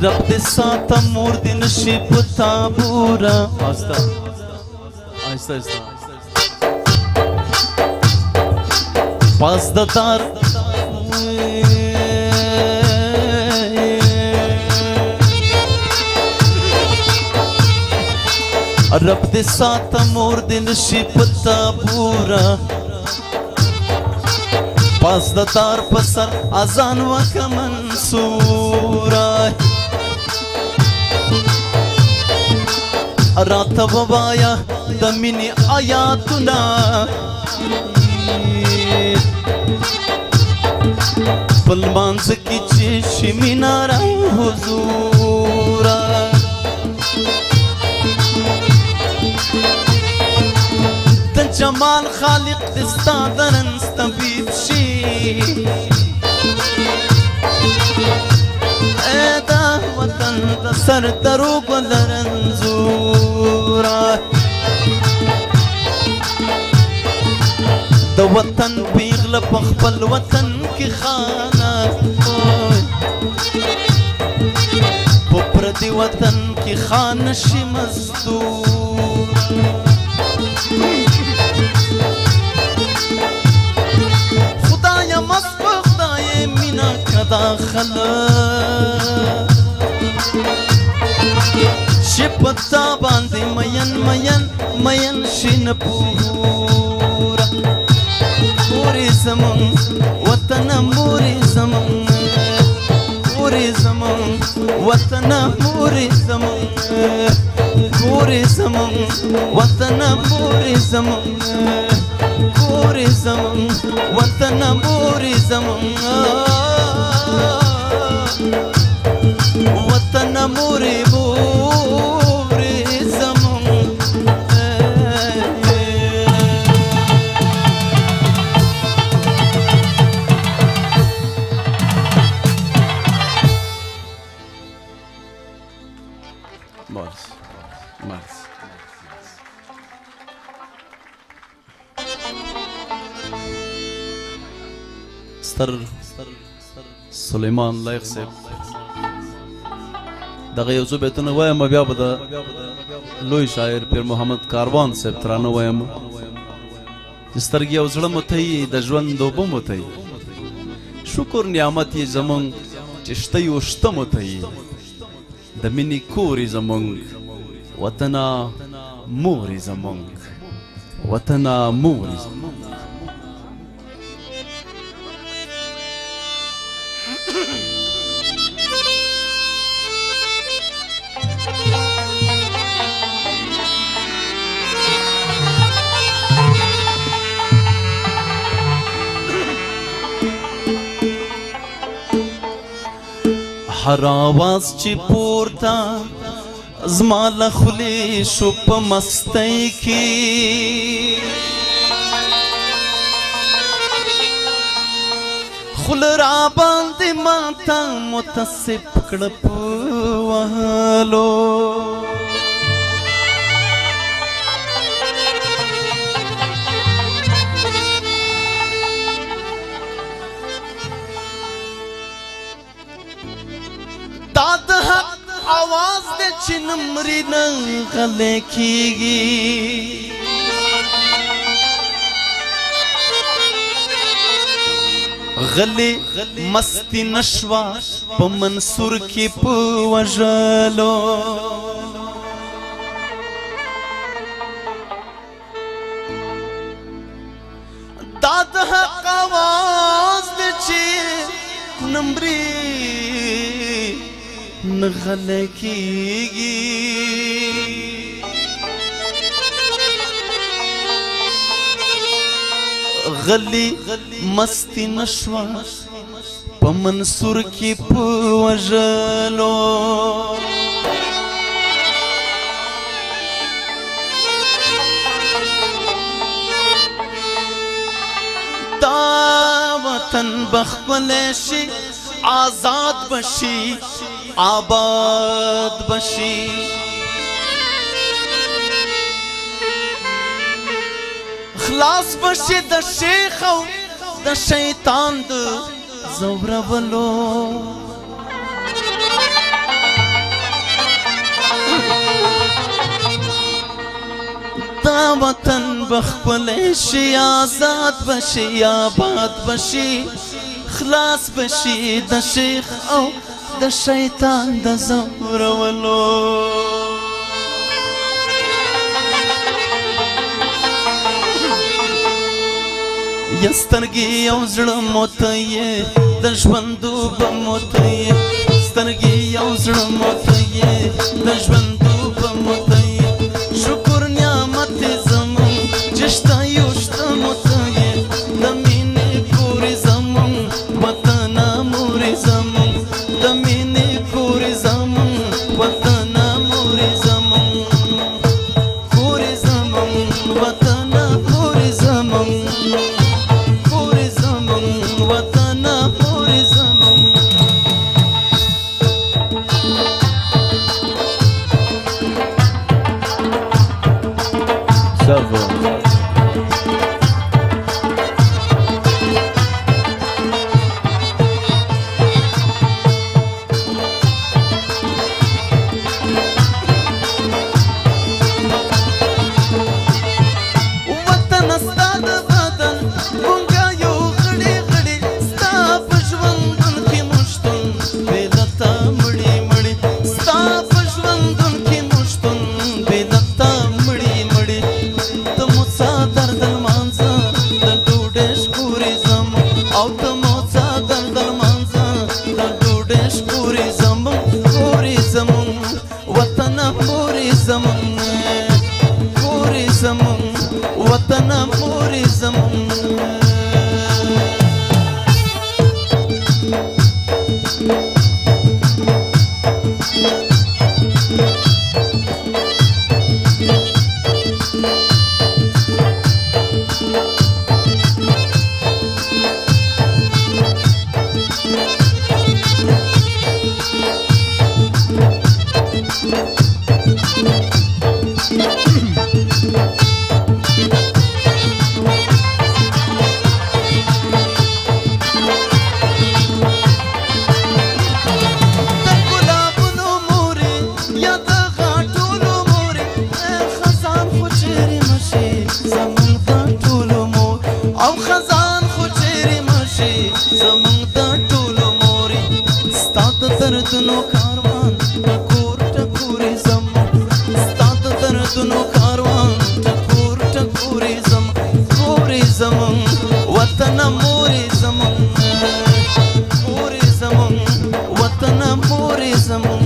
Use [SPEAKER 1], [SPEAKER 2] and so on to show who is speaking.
[SPEAKER 1] رب دې ساته مور دې نشي په تابوره آهسته آهسته آهسته پاس د دار رب دې ساته مور دې نشي په تابوره پاس د دار په سر اذان وکه منصوره راته ووایه د مینې آیاتونه په لمانځه کې چې شي مینه را حضوره د جمال خالق دې ستا د رنځ طبیب شي ای دا وطن د سر دروغو له رنځوره د وطن پیغله په خپل وطن کې خانه په پردي وطن کې خانه شي مزدور خدایه مست په خدای مینه که داخله شي په تا باندې مین مین مین شي نه پوره مورې زمون وطنه مورې زمون مورې زمون وطنه مورې زمون مورې زمون وطنه مورې زمون مورې زمون وطنه مورې زمون وطنه مورې مورې زمون ستر سلیمان لایق صاحب دغه یو څو بیتونه وایم بیا به د لوی شاعر پیر محمد کاروان صاحب ترانه وایم چې سترګې او زړه مو تهی د ژوند اوبه مو تهی شکر نعمت یې زمونږ چې شته یو شته مو تهی د مینې کور یې زمونږ وطنه مور یې زمونږ وطنه مور یې زمونږ هر آواز چې پورته زما له خولې شو په مستۍ کې خوله راباندې ماته متصب کړه په وهلو دا د حق آواز دې چې نه مري نه غلی کېږي غلی مستی نشوه په منصور کې په وژلو دا د حق آواز دې چې نه مري نه غلی کېږي غلی مستی نشوه په منصور کې په وژلو دا وطن به ښکلی شي آزاد بشي آباد بشي خلاص بشي د شیخ او د شیطان د زورولو دا وطن بخپل شي آزاد بشي آباد بشي خلاص بشي د شیخ او د شیطان د زورولو سترګې او زړه مو ته یې د ژوندوب مو ته یې سترګې او زړه مو ته یې د ژوندوب مو ته یې شکر نعمت زمون چې شته یو شته مو ته یې د مینې کورې زمون وطنه مورې زمون د مینې کورې زمون وطنه مورې زمون کورې زمون وطنه مورې زمون وطن مورې زمون دردونو کاروان ټکور ټکورې زمون ستا د دردونو کاروان ټکور ټکورې زمون کورې زمون وطن مورې زمون کورې زمون وطن مورې زمون